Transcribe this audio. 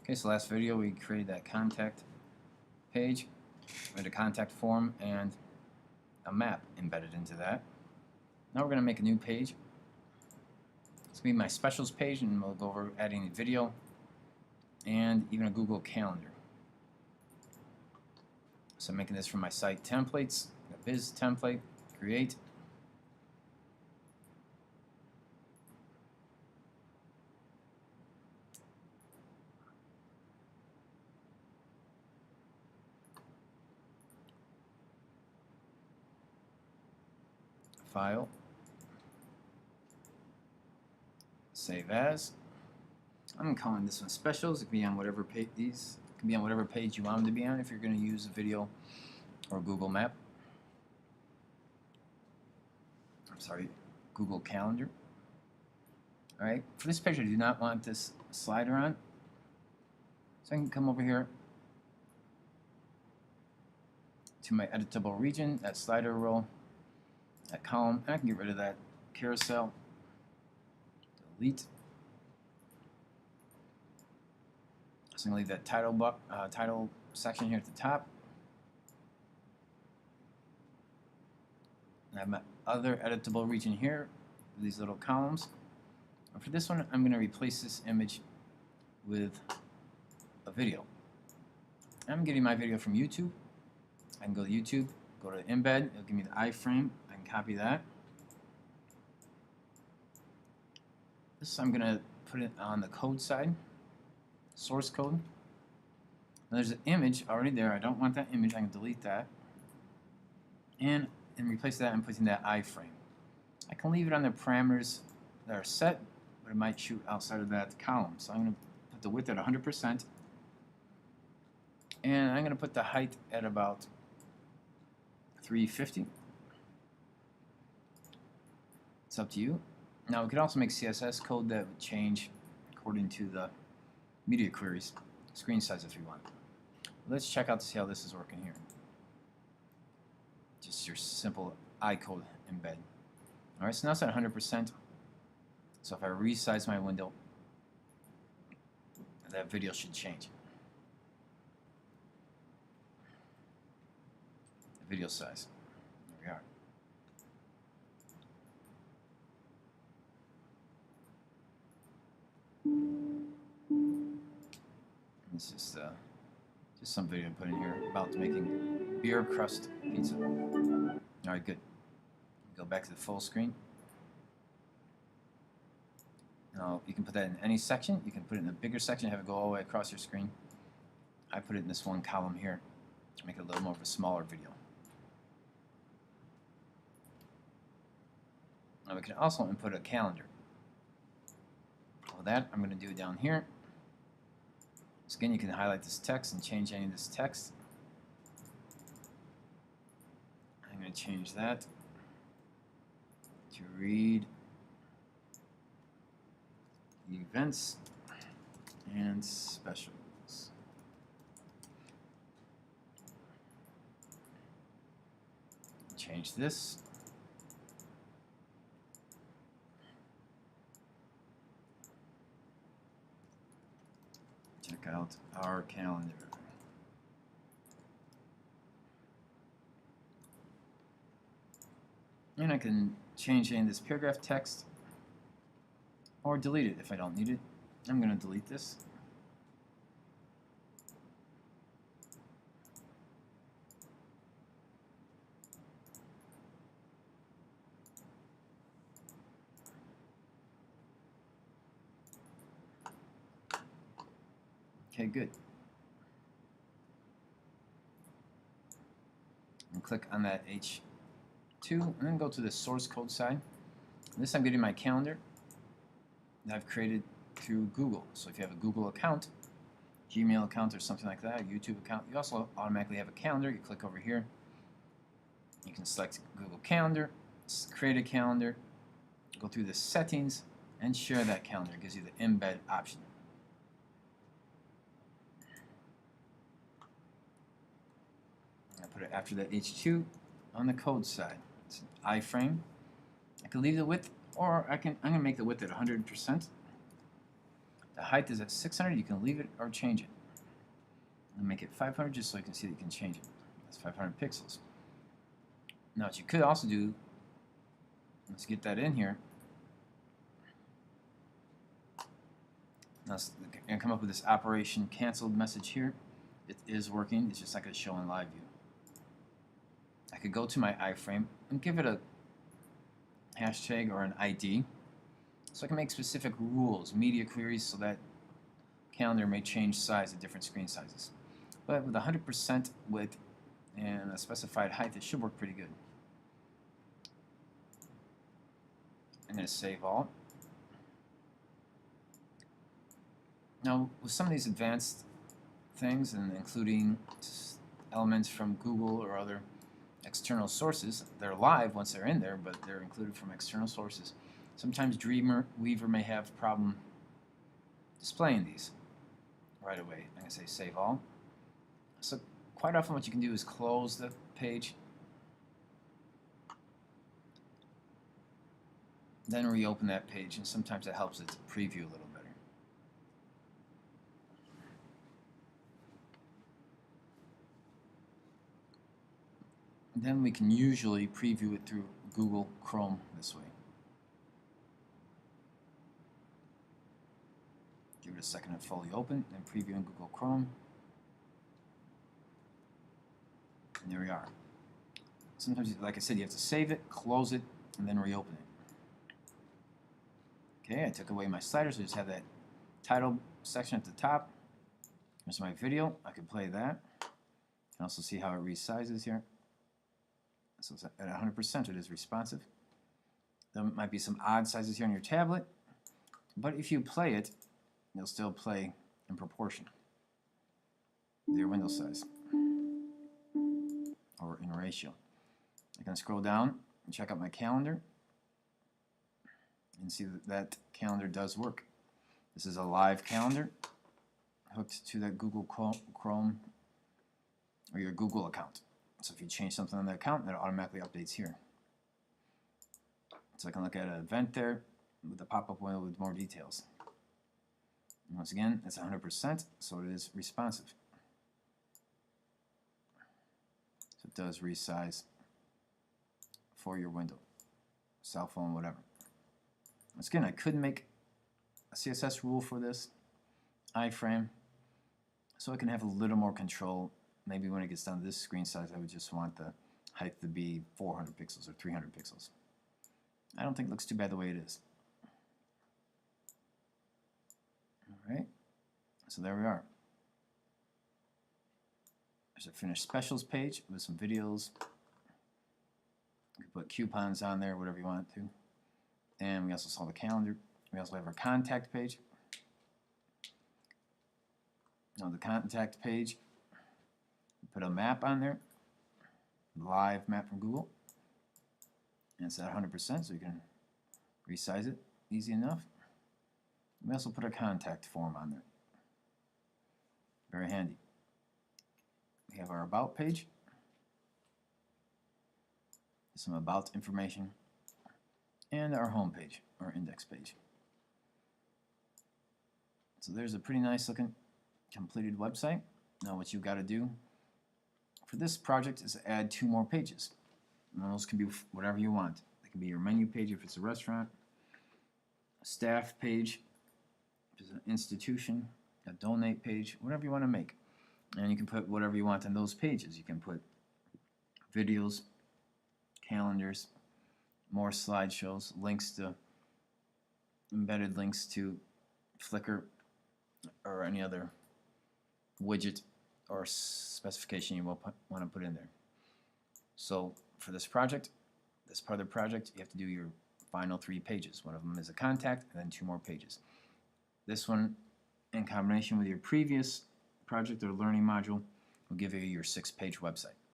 Okay, so last video we created that contact page with a contact form and a map embedded into that. Now we're going to make a new page. It's going to be my specials page, and we'll go over adding a video and even a Google Calendar. So I'm making this from my site templates, a biz template, create. File, save as. I'm calling this one specials. It can be on whatever page. These can be on whatever page you want them to be on if you're going to use a video or Google Map. I'm sorry, Google Calendar. All right. For this page, I do not want this slider on, so I can come over here to my editable region, that slider row, that column, and I can get rid of that carousel. Delete. So I'm going to leave that title section here at the top. And I have my other editable region here, these little columns. And for this one, I'm going to replace this image with a video. I'm getting my video from YouTube. I can go to YouTube, go to embed, it'll give me the iframe. I can copy that. This I'm going to put it on the code side, source code. Now there's an image already there. I don't want that image. I can delete that. And replace that, I'm putting that iframe. I can leave it on the parameters that are set, but it might shoot outside of that column. So I'm going to put the width at 100%. And I'm going to put the height at about 350. It's up to you. Now we could also make CSS code that would change according to the media queries, screen size if you want. Let's check out to see how this is working here. Just your simple iCode embed. Alright, so now it's at 100%. So if I resize my window, that video should change. The video size. There we are. This is just some video I put in here about making beer crust pizza. Alright, good. Go back to the full screen. Now you can put that in any section. You can put it in a bigger section, have it go all the way across your screen. I put it in this one column here to make it a little more of a smaller video. Now we can also input a calendar. For that, I'm going to do it down here. So again, you can highlight this text and change any of this text. I'm going to change that to read events and specials. Change this. Check out our calendar. And I can change any of this paragraph text or delete it if I don't need it. I'm going to delete this. Okay, good. And click on that H2 and then go to the source code side. This I'm getting my calendar that I've created through Google. So if you have a Google account, Gmail account or something like that, a YouTube account, you also automatically have a calendar. You click over here. You can select Google Calendar, create a calendar, go through the settings, and share that calendar. It gives you the embed option. I put it after the H2 on the code side. It's an iframe. I can leave the width, or I'm going to make the width at 100%. The height is at 600. You can leave it or change it. And make it 500 just so you can see that you can change it. That's 500 pixels. Now what you could also do, let's get that in here. Now it's going to come up with this operation canceled message here. It is working. It's just like it's showing live view. I could go to my iframe and give it a hashtag or an ID. So I can make specific rules, media queries, so that calendar may change size at different screen sizes. But with 100% width and a specified height, it should work pretty good. I'm going to save all. Now, with some of these advanced things, and including elements from Google or other external sources, they're live once they're in there, but they're included from external sources. Sometimes Dreamweaver may have a problem displaying these right away. I'm going to say save all. So quite often what you can do is close the page, then reopen that page, and sometimes it helps it to preview a little better. And then we can usually preview it through Google Chrome this way. Give it a second to fully open, and preview in Google Chrome. And there we are. Sometimes, like I said, you have to save it, close it, and then reopen it. Okay, I took away my sliders, so I just have that title section at the top. There's my video. I can play that. You can also see how it resizes here. So it's at 100%, it is responsive. There might be some odd sizes here on your tablet, but if you play it, you'll still play in proportion with your window size, or in ratio. I can scroll down and check out my calendar and see that that calendar does work. This is a live calendar hooked to that Google Chrome or your Google account. So if you change something on the account, that automatically updates here. So I can look at an event there with a pop-up window with more details. And once again, it's 100%, so it is responsive. So it does resize for your window, cell phone, whatever. Once again, I could make a CSS rule for this iframe, so I can have a little more control. Maybe when it gets down to this screen size, I would just want the height to be 400 pixels or 300 pixels. I don't think it looks too bad the way it is. Alright, so there we are. There's a finished specials page with some videos. You can put coupons on there, whatever you want to. And we also saw the calendar. We also have our contact page. Now the contact page, put a map on there, live map from Google, and it's at 100%, so you can resize it easy enough. We also put a contact form on there. Very handy. We have our about page, some about information, and our home page, our index page. So there's a pretty nice looking completed website. Now what you've got to do for this project is to add 2 more pages. And those can be whatever you want. It can be your menu page if it's a restaurant, a staff page if it's an institution, a donate page, whatever you want to make. And you can put whatever you want on those pages. You can put videos, calendars, more slideshows, links to embedded links to Flickr or any other widget or specification you will want to put in there. So for this project, this part of the project, you have to do your final 3 pages. One of them is a contact, and then 2 more pages. This one, in combination with your previous project or learning module, will give you your 6-page website.